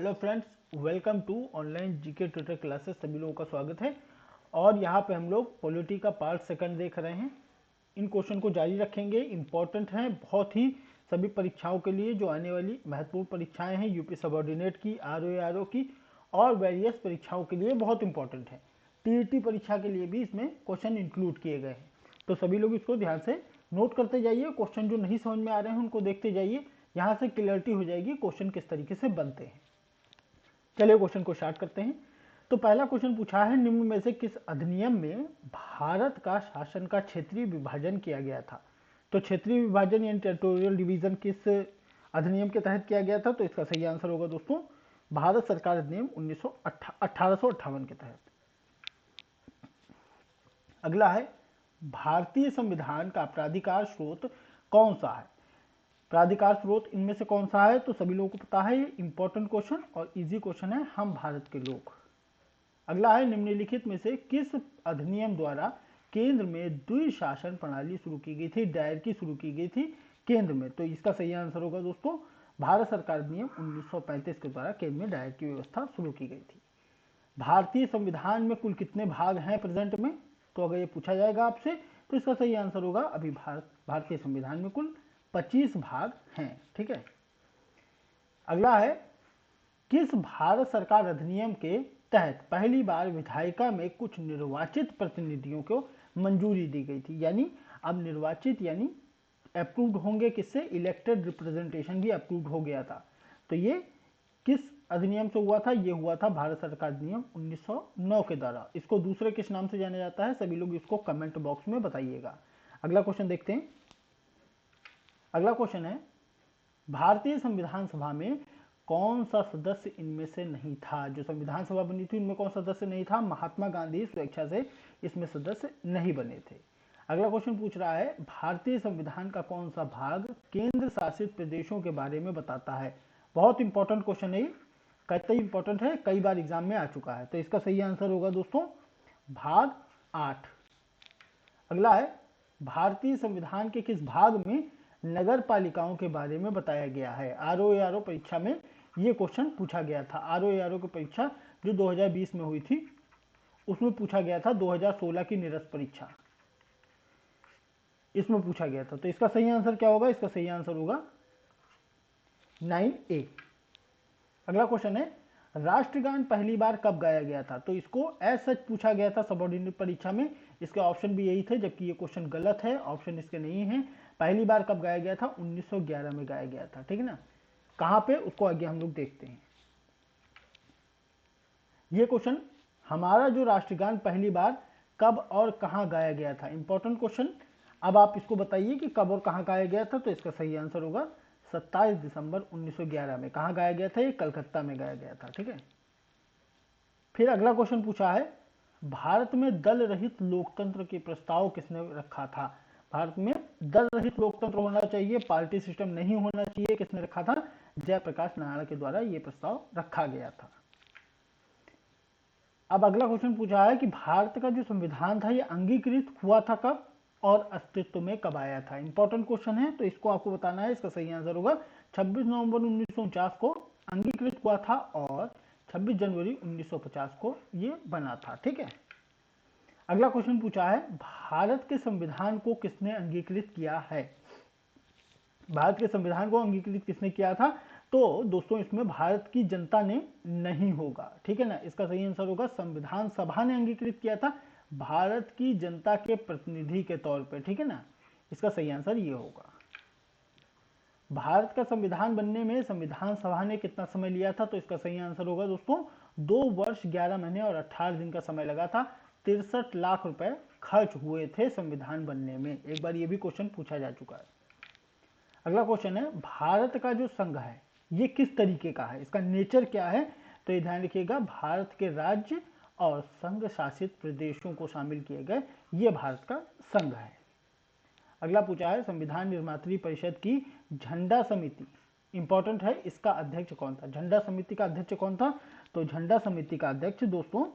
Hello friends, welcome to online GK tutor classes. सभी लोगों का स्वागत है। और यहाँ पे हम लोग पॉलिटी का पार्ट सेकंड देख रहे हैं। इन क्वेश्चन को जारी रखेंगे, इम्पोर्टेंट हैं बहुत ही सभी परीक्षाओं के लिए। जो आने वाली महत्वपूर्ण परीक्षाएं हैं यूपी सबऑर्डिनेट की, आरओ की और वेरियस परीक्षाओं के लिए बहुत इंपॉर्टेंट है। टीईटी परीक्षा के लिए भी इसमें क्वेश्चन इंक्लूड किए गए हैं, तो सभी लोग इसको ध्यान से नोट करते जाइए। क्वेश्चन जो नहीं समझ में आ रहे हैं उनको देखते जाइए, यहाँ से क्लियरिटी हो जाएगी क्वेश्चन किस तरीके से बनते हैं। चलिए क्वेश्चन को स्टार्ट करते हैं। तो पहला क्वेश्चन पूछा है, निम्न में से किस अधिनियम में भारत का शासन का क्षेत्रीय विभाजन किया गया था। तो क्षेत्रीय विभाजन यानी टेरिटोरियल डिवीजन किस अधिनियम के तहत किया गया था। तो इसका सही आंसर होगा दोस्तों भारत सरकार अधिनियम 1858 के तहत। अगला है, भारतीय संविधान का प्राधिकार स्रोत कौन सा है। प्राधिकार स्रोत इनमें से कौन सा है। तो सभी लोगों को पता है, ये इंपॉर्टेंट क्वेश्चन और इजी क्वेश्चन है, हम भारत के लोग। अगला है, निम्नलिखित में से किस अधिनियम द्वारा केंद्र में द्विशासन प्रणाली शुरू की गई थी, डायरकी शुरू की गई थी केंद्र में। तो इसका सही आंसर होगा दोस्तों भारत सरकार अधिनियम 1935 के द्वारा केंद्र में डायरकी की व्यवस्था शुरू की गई थी। भारतीय संविधान में कुल कितने भाग हैं प्रेजेंट में। तो अगर ये पूछा जाएगा आपसे तो इसका सही आंसर होगा अभी भारतीय संविधान में कुल 25 भाग हैं। ठीक है। अगला है, किस भारत सरकार अधिनियम के तहत पहली बार विधायिका में कुछ निर्वाचित प्रतिनिधियों को मंजूरी दी गई थी। यानी अब निर्वाचित यानी अप्रूव्ड होंगे, किससे, इलेक्टेड रिप्रेजेंटेशन भी अप्रूव्ड हो गया था। तो ये किस अधिनियम से हुआ था। ये हुआ था भारत सरकार अधिनियम 1909 के द्वारा। इसको दूसरे किस नाम से जाना जाता है, सभी लोग इसको कमेंट बॉक्स में बताइएगा। अगला क्वेश्चन देखते हैं। अगला क्वेश्चन है, भारतीय संविधान सभा में कौन सा सदस्य इनमें से नहीं था। जो संविधान सभा बनी थी इनमें कौन सा सदस्य नहीं था। महात्मा गांधी स्वेच्छा से इसमें सदस्य नहीं बने थे। अगला क्वेश्चन पूछ रहा है, भारतीय संविधान का कौन सा भाग केंद्र शासित प्रदेशों के बारे में बताता है। बहुत इंपॉर्टेंट क्वेश्चन है, कतई इंपॉर्टेंट है, कई बार एग्जाम में आ चुका है। तो इसका सही आंसर होगा दोस्तों भाग 8। अगला है, भारतीय संविधान के किस भाग में नगर पालिकाओं के बारे में बताया गया है। आरओ परीक्षा में ये क्वेश्चन पूछा गया था। आरओ की परीक्षा जो 2020 में हुई थी उसमें पूछा गया था, 2016 की निरस्त परीक्षा इसमें पूछा गया था। तो इसका सही आंसर क्या होगा, इसका सही आंसर होगा 9A। अगला क्वेश्चन है, राष्ट्रगान पहली बार कब गाया गया था। तो इसको एज सच पूछा गया था सबऑर्डिनेट परीक्षा में। इसके ऑप्शन भी यही थे, जबकि ये क्वेश्चन गलत है, ऑप्शन इसके नहीं है। पहली बार कब गाया गया था, 1911 में गाया गया था। ठीक है ना, कहां पे उसको आगे हम लोग देखते हैं। ये क्वेश्चन, हमारा जो राष्ट्रगान पहली बार कब और कहां गाया गया था, इंपॉर्टेंट क्वेश्चन। अब आप इसको बताइए कि कब और कहां गाया गया था। तो इसका सही आंसर होगा 27 दिसंबर 1911 में। कहां गाया गया था, ये कलकत्ता में गाया गया था। ठीक है। फिर अगला क्वेश्चन पूछा है, भारत में दल रहित लोकतंत्र के प्रस्ताव किसने रखा था। भारत में दल रहित लोकतंत्र होना चाहिए, पार्टी सिस्टम नहीं होना चाहिए, किसने रखा था, जयप्रकाश नारायण के द्वारा यह प्रस्ताव रखा गया था। अब अगला क्वेश्चन पूछा है कि भारत का जो संविधान था यह अंगीकृत हुआ था कब और अस्तित्व में कब आया था। इंपॉर्टेंट क्वेश्चन है, तो इसको आपको बताना है। इसका सही आंसर होगा 26 नवंबर 1949 को अंगीकृत हुआ था और 26 जनवरी 1950 को ये बना था। ठीक है। अगला क्वेश्चन पूछा है, भारत के संविधान को किसने अंगीकृत किया है। भारत के संविधान को अंगीकृत किसने किया था। तो दोस्तों इसमें भारत की जनता ने नहीं होगा। ठीक है ना, इसका सही आंसर होगा संविधान सभा ने अंगीकृत किया था भारत की जनता के प्रतिनिधि के तौर पे। ठीक है ना, इसका सही आंसर ये होगा। भारत का संविधान बनने में संविधान सभा ने कितना समय लिया था। तो इसका सही आंसर होगा दोस्तों 2 वर्ष 11 महीने और 18 दिन का समय लगा था। 63 लाख रुपए खर्च हुए थे संविधान बनने में। एक बार ये भी क्वेश्चन पूछा जा चुका है। अगला क्वेश्चन है, भारत का जो संघ है ये किस तरीके का है, इसका नेचर क्या है। तो ये ध्यान रखिएगा, भारत के राज्य और संघ शासित प्रदेशों को शामिल किए गए ये भारत का संघ है। अगला पूछा है, संविधान निर्मात्री परिषद की झंडा समिति, इंपॉर्टेंट है, इसका अध्यक्ष कौन था। झंडा समिति का अध्यक्ष कौन था। तो झंडा समिति का अध्यक्ष दोस्तों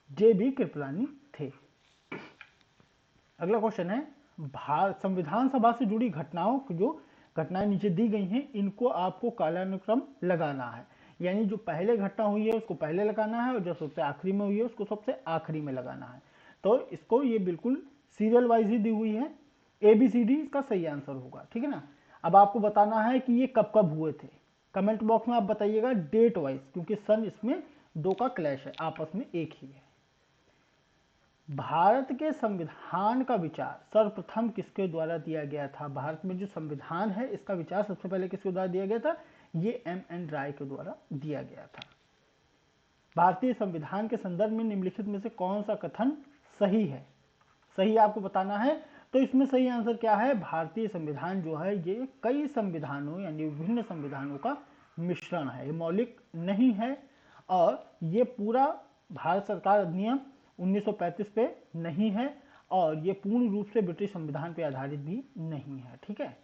JB कृपलानी थे। अगला क्वेश्चन है, संविधान सभा से जुड़ी घटनाओं जो घटनाएं नीचे दी गई हैं इनको आपको कालानुक्रम लगाना है। यानी जो पहले घटना हुई है उसको पहले लगाना है और जो सबसे आखिरी में हुई है उसको सबसे आखिरी में लगाना है। तो इसको ये बिल्कुल सीरियल वाइज ही दी हुई है, ABCD इसका सही आंसर होगा, ठीक है ना। अब आपको बताना है कि ये कब कब हुए थे, कमेंट बॉक्स में आप बताइएगा डेट वाइज, क्योंकि सन इसमें दो का क्लैश है, आपस में एक ही है। भारत के संविधान का विचार सर्वप्रथम किसके द्वारा दिया गया था? भारत में जो संविधान है इसका विचार सबसे पहले किसके द्वारा दिया गया था? ये M.N. राय के द्वारा दिया गया था। भारतीय संविधान के संदर्भ में निम्नलिखित में से कौन सा कथन सही है? सही आपको बताना है। तो इसमें सही आंसर क्या है? भारतीय संविधान जो है ये कई संविधानों यानी विभिन्न संविधानों का मिश्रण है, ये मौलिक नहीं है और ये पूरा भारत सरकार अधिनियम 1935 पे नहीं है और ये पूर्ण रूप से ब्रिटिश संविधान पे आधारित भी नहीं है, ठीक है।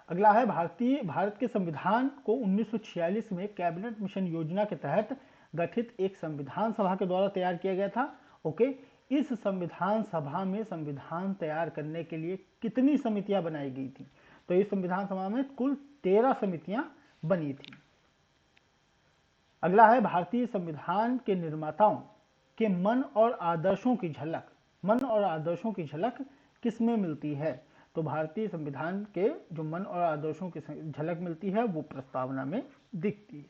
अगला है भारत के संविधान को 1946 में कैबिनेट मिशन योजना के तहत गठित एक संविधान सभा के द्वारा तैयार किया गया था। ओके, इस संविधान सभा में संविधान तैयार करने के लिए कितनी समितियां बनाई गई थी? तो इस संविधान सभा में कुल 13 समितियां बनी थी। अगला है भारतीय संविधान के निर्माताओं के मन और आदर्शों की झलक किसमें मिलती है? तो भारतीय संविधान के जो मन और आदर्शों की झलक मिलती है वो प्रस्तावना में दिखती है।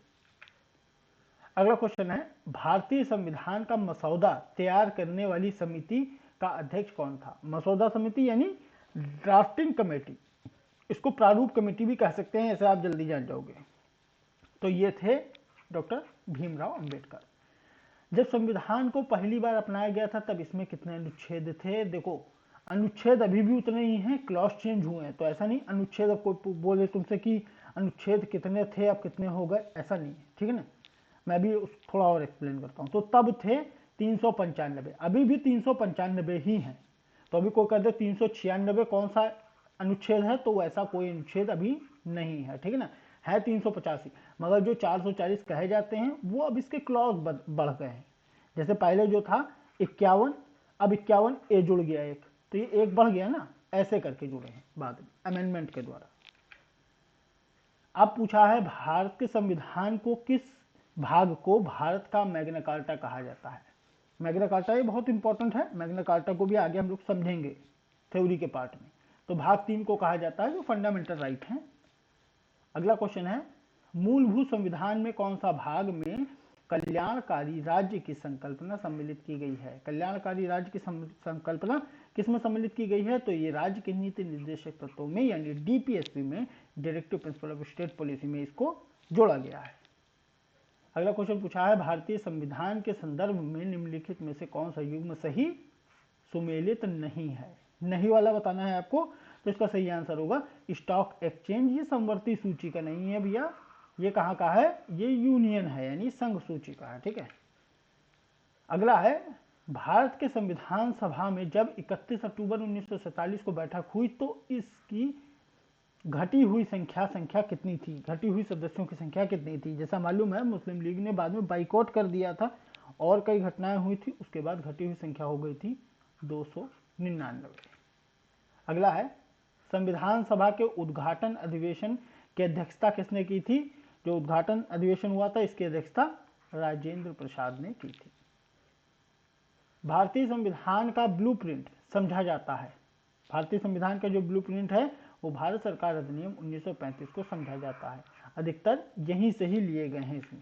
अगला क्वेश्चन है भारतीय संविधान का मसौदा तैयार करने वाली समिति का अध्यक्ष कौन था? मसौदा समिति यानी ड्राफ्टिंग कमेटी, इसको प्रारूप कमेटी भी कह सकते हैं, ऐसे आप जल्दी जान जाओगे। तो ये थे डॉक्टर भीमराव अंबेडकर। जब संविधान को पहली बार अपनाया गया था तब इसमें कितने अनुच्छेद थे? देखो अनुच्छेद अभी भी उतने ही हैं, क्लॉज चेंज हुए हैं, तो ऐसा नहीं अनुच्छेद अब कोई बोले तुमसे कि अनुच्छेद कितने थे अब कितने हो गए, ऐसा नहीं है, ठीक है ना। मैं भी थोड़ा और एक्सप्लेन करता हूँ। तो तब थे 395, अभी भी 395 ही हैं। तो अभी कोई कहते 396 कौन सा अनुच्छेद है, तो वैसा कोई अनुच्छेद अभी नहीं है, ठीक है ना। है 385, मगर जो 440 कहे जाते हैं वो अब इसके क्लॉज बढ़ गए हैं। जैसे पहले जो था 51, अब 51A जुड़ गया एक, तो ये एक बढ़ गया ना, ऐसे करके जुड़े हैं बाद में अमेंडमेंट के द्वारा। अब पूछा है भारत के संविधान को किस भाग को भारत का मैग्ना कार्टा कहा जाता है? मैग्ना कार्टा ये बहुत इंपॉर्टेंट है, मैग्ना कार्टा को भी आगे हम लोग समझेंगे थ्योरी के पार्ट में। तो भाग 3 को कहा जाता है जो फंडामेंटल राइट है। अगला क्वेश्चन है मूलभूत संविधान में कौन सा भाग में कल्याणकारी राज्य की संकल्पना सम्मिलित की गई है? कल्याणकारी राज्य की संकल्पना किसमें सम्मिलित की गई है? तो ये राज्य के नीति निर्देशक तत्वों में यानी DPSP में, directive principle of state policy में इसको जोड़ा गया है। अगला क्वेश्चन पूछा है भारतीय संविधान के संदर्भ में निम्नलिखित में से कौन सा युग्म सही सुमेलित नहीं है? नहीं वाला बताना है आपको, तो इसका सही आंसर होगा स्टॉक एक्सचेंज। ये समवर्ती सूची का नहीं है भैया, ये कहाँ का है? ये यूनियन है यानी संघ सूची का है, ठीक है। अगला है भारत के संविधान सभा में जब 31 अक्टूबर 1947 को बैठक हुई तो इसकी घटी हुई संख्या कितनी थी? घटी हुई सदस्यों की संख्या कितनी थी? जैसा मालूम है मुस्लिम लीग ने बाद में बाइकआउट कर दिया था और कई घटनाएं हुई थी, उसके बाद घटी हुई संख्या हो गई थी 299। अगला है संविधान सभा के उद्घाटन अधिवेशन की अध्यक्षता किसने की थी? जो उद्घाटन अधिवेशन हुआ था इसकी अध्यक्षता राजेंद्र प्रसाद ने की थी। भारतीय संविधान का ब्लूप्रिंट समझा जाता है, भारतीय संविधान का जो ब्लूप्रिंट है वो भारत सरकार अधिनियम 1935 को समझा जाता है, अधिकतर यहीं से ही लिए गए हैं इसमें।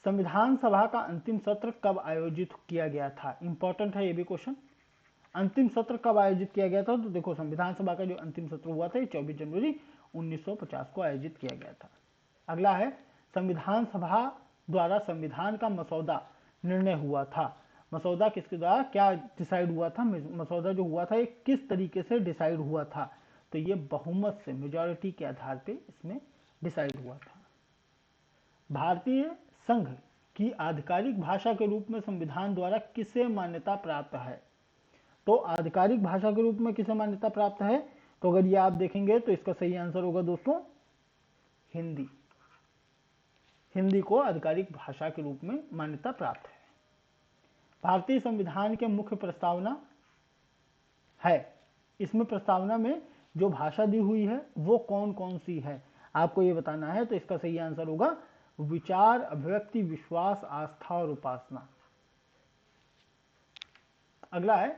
संविधान सभा का अंतिम सत्र कब आयोजित किया गया था? इंपॉर्टेंट है ये भी क्वेश्चन। अंतिम सत्र कब आयोजित किया गया था? तो देखो संविधान सभा का जो अंतिम सत्र हुआ था ये 24 जनवरी 1950 को आयोजित किया गया था। अगला है संविधान सभा द्वारा संविधान का मसौदा निर्णय हुआ था। मसौदा किसके द्वारा क्या डिसाइड हुआ था? मसौदा जो हुआ था ये किस तरीके से डिसाइड हुआ था? तो ये बहुमत से, मेजॉरिटी के आधार पे इसमें डिसाइड हुआ था। भारतीय संघ की आधिकारिक भाषा के रूप में संविधान द्वारा किसे मान्यता प्राप्त है? तो आधिकारिक भाषा के रूप में किसे मान्यता प्राप्त है? तो अगर ये आप देखेंगे तो इसका सही आंसर होगा दोस्तों हिंदी। हिंदी को आधिकारिक भाषा के रूप में मान्यता प्राप्त है। भारतीय संविधान के मुख्य प्रस्तावना है, इसमें प्रस्तावना में जो भाषा दी हुई है वो कौन कौन सी है? आपको ये बताना है। तो इसका सही आंसर होगा विचार, अभिव्यक्ति, विश्वास, आस्था और उपासना। अगला है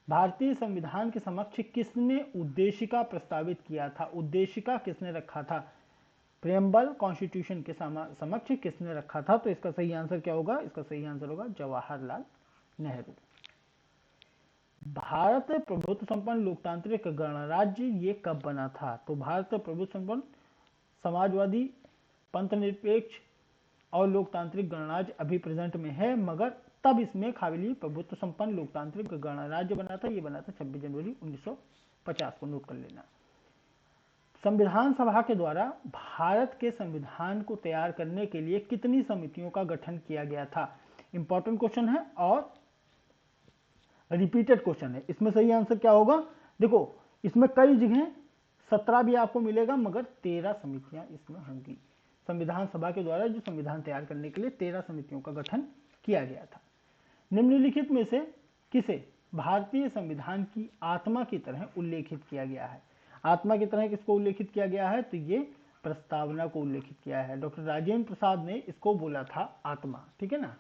भारतीय संविधान के समक्ष किसने उद्देशिका प्रस्तावित किया था? उद्देशिका किसने रखा था? प्रेम्बल कॉन्स्टिट्यूशन के समक्ष किसने रखा था? तो इसका सही आंसर क्या होगा? इसका सही आंसर होगा जवाहरलाल नेहरू। भारत प्रभुत्व संपन्न लोकतांत्रिक गणराज्य ये कब बना था? तो भारत प्रभुत्व संपन्न समाजवादी पंथनिरपेक्ष और लोकतांत्रिक गणराज्य अभी प्रेजेंट में है, मगर तब इसमें काबिली प्रभुत्व संपन्न लोकतांत्रिक गणराज्य बना था। ये बना था 26 जनवरी 1950 को नोट कर लेना। संविधान सभा के द्वारा भारत के संविधान को तैयार करने के लिए कितनी समितियों का गठन किया गया था? इंपॉर्टेंट क्वेश्चन है और रिपीटेड क्वेश्चन है। इसमें सही आंसर क्या होगा? देखो इसमें कई जगह 17 भी आपको मिलेगा, मगर 13 समितियां इसमें होंगी। संविधान सभा के द्वारा जो संविधान तैयार करने के लिए 13 समितियों का गठन किया गया था। निम्नलिखित में से किसे भारतीय संविधान की आत्मा की तरह उल्लेखित किया गया है? आत्मा की तरह किसको उल्लेखित किया गया है? तो ये प्रस्तावना को उल्लेखित किया है। डॉक्टर राजेंद्र प्रसाद ने इसको बोला था आत्मा, ठीक है ना,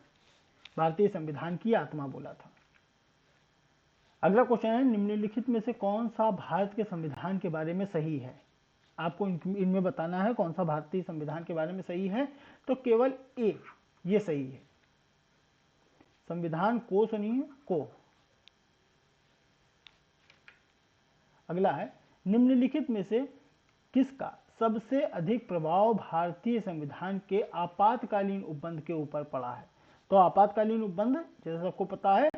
भारतीय संविधान की आत्मा बोला था। अगला क्वेश्चन है निम्नलिखित में से कौन सा भारत के संविधान के बारे में सही है? आपको इनमें बताना है कौन सा भारतीय संविधान के बारे में सही है। तो केवल ए ये सही है। संविधान को सुनिए को। अगला है निम्नलिखित में से किसका सबसे अधिक प्रभाव भारतीय संविधान के आपातकालीन उपबंध के ऊपर पड़ा है? तो आपातकालीन उपबंध जैसा सबको पता है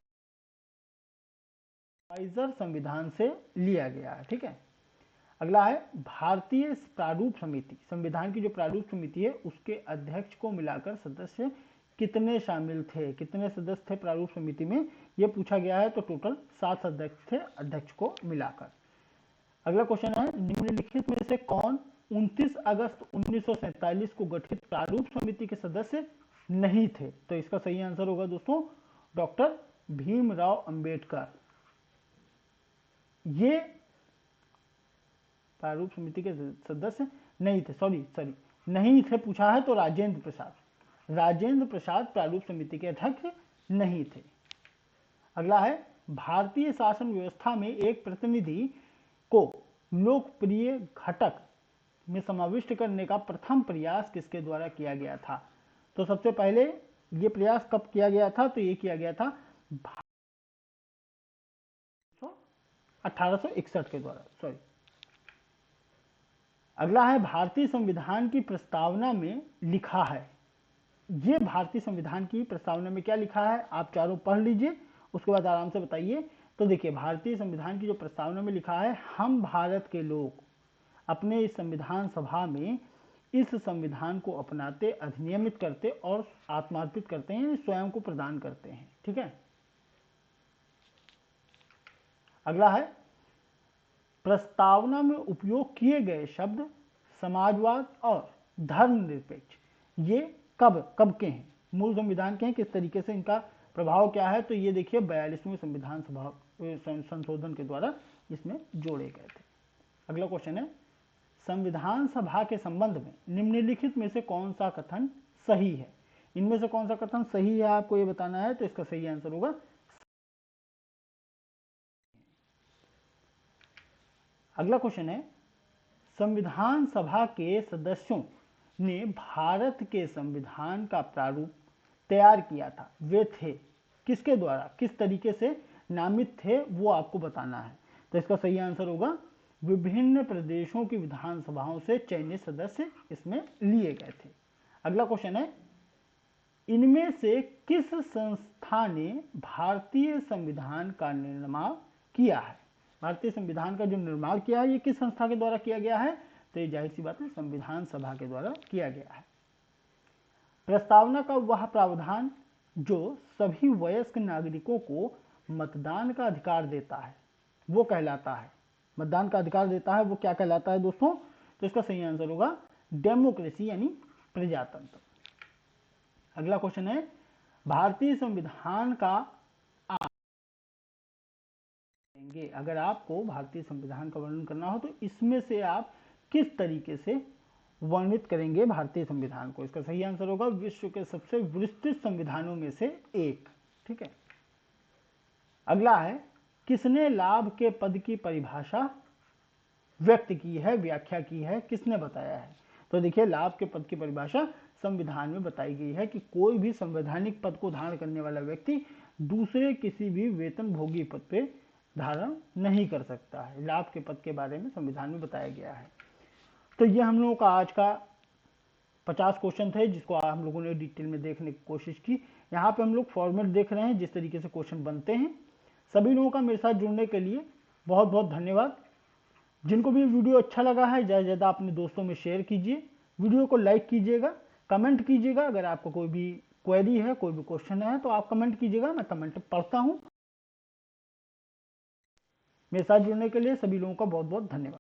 फाइजर संविधान से लिया गया है, ठीक है। अगला है भारतीय प्रारूप समिति, संविधान की जो प्रारूप समिति है उसके अध्यक्ष को मिलाकर सदस्य कितने शामिल थे? कितने सदस्य थे प्रारूप समिति में, यह पूछा गया है। तो टोटल 7 सदस्य थे अध्यक्ष को मिलाकर। अगला क्वेश्चन है निम्नलिखित में से कौन 29 अगस्त 1947 को गठित प्रारूप समिति के सदस्य नहीं थे? तो इसका सही आंसर होगा दोस्तों डॉक्टर भीमराव अंबेडकर। ये प्रारूप समिति के सदस्य नहीं थे, सॉरी नहीं थे पूछा है तो राजेंद्र प्रसाद प्रारूप समिति के अध्यक्ष नहीं थे। अगला है भारतीय शासन व्यवस्था में एक प्रतिनिधि को लोकप्रिय घटक में समाविष्ट करने का प्रथम प्रयास किसके द्वारा किया गया था? तो सबसे पहले ये प्रयास कब किया गया था? तो ये किया गया था 1861 के द्वारा, सॉरी। अगला है भारतीय संविधान की प्रस्तावना में लिखा है। ये भारतीय संविधान की प्रस्तावना में क्या लिखा है आप चारों पढ़ लीजिए, उसके बाद आराम से बताइए। तो देखिए भारतीय संविधान की जो प्रस्तावना में लिखा है, हम भारत के लोग अपने इस संविधान सभा में इस संविधान को अपनाते, अधिनियमित करते और आत्मार्पित करते हैं, स्वयं को प्रदान करते हैं, ठीक है। अगला है प्रस्तावना में उपयोग किए गए शब्द समाजवाद और धर्मनिरपेक्ष ये कब के हैं, मूल संविधान के हैं, किस तरीके से इनका प्रभाव क्या है? तो ये देखिए 42वें संविधान सभा संशोधन के द्वारा इसमें जोड़े गए थे। अगला क्वेश्चन है संविधान सभा के संबंध में निम्नलिखित में से कौन सा कथन सही है? इनमें से कौन सा कथन सही है आपको ये बताना है। तो इसका सही आंसर होगा अगला क्वेश्चन है संविधान सभा के सदस्यों ने भारत के संविधान का प्रारूप तैयार किया था, वे थे किसके द्वारा, किस तरीके से नामित थे, वो आपको बताना है। तो इसका सही आंसर होगा विभिन्न प्रदेशों की विधानसभाओं से चयनित सदस्य इसमें लिए गए थे। अगला क्वेश्चन है इनमें से किस संस्था ने भारतीय संविधान का निर्माण किया है? भारतीय संविधान का जो निर्माण किया है ये किस संस्था के द्वारा किया गया है? तो ये जाहिर सी बात है संविधान सभा के द्वारा किया गया है। प्रस्तावना का वह प्रावधान जो सभी वयस्क नागरिकों को मतदान का अधिकार देता है वो कहलाता है, मतदान का अधिकार देता है वो क्या कहलाता है दोस्तों? तो इसका सही आंसर होगा डेमोक्रेसी यानी प्रजातंत्र। अगला क्वेश्चन है भारतीय संविधान का अगर आपको भारतीय संविधान का वर्णन करना हो तो इसमें से आप किस तरीके से वर्णित करेंगे भारतीय संविधान को। इसका सही आंसर होगा विश्व के सबसे विस्तृत संविधानों में से एक। ठीक है, अगला है किसने लाभ के पद की परिभाषा व्यक्त की है, व्याख्या की है, किसने बताया है? तो देखिए, लाभ के पद की परिभाषा संविधान में बताई गई है कि कोई भी संवैधानिक पद को धारण करने वाला व्यक्ति दूसरे किसी भी वेतन भोगी पद पे धारण नहीं कर सकता है। लाभ के पद के बारे में संविधान में बताया गया है। तो ये हम लोगों का आज का 50 क्वेश्चन थे, जिसको हम लोगों ने डिटेल में देखने की कोशिश की। यहाँ पे हम लोग फॉर्मेट देख रहे हैं, जिस तरीके से क्वेश्चन बनते हैं। सभी लोगों का मेरे साथ जुड़ने के लिए बहुत बहुत धन्यवाद। जिनको भी वीडियो अच्छा लगा है, ज़्यादा से ज़्यादा अपने दोस्तों में शेयर कीजिए, वीडियो को लाइक कीजिएगा, कमेंट कीजिएगा। अगर आपको कोई भी क्वेरी है, कोई भी क्वेश्चन है, तो आप कमेंट कीजिएगा, मैं कमेंट पढ़ता हूँ। मेरे साथ जुड़ने के लिए सभी लोगों का बहुत बहुत धन्यवाद।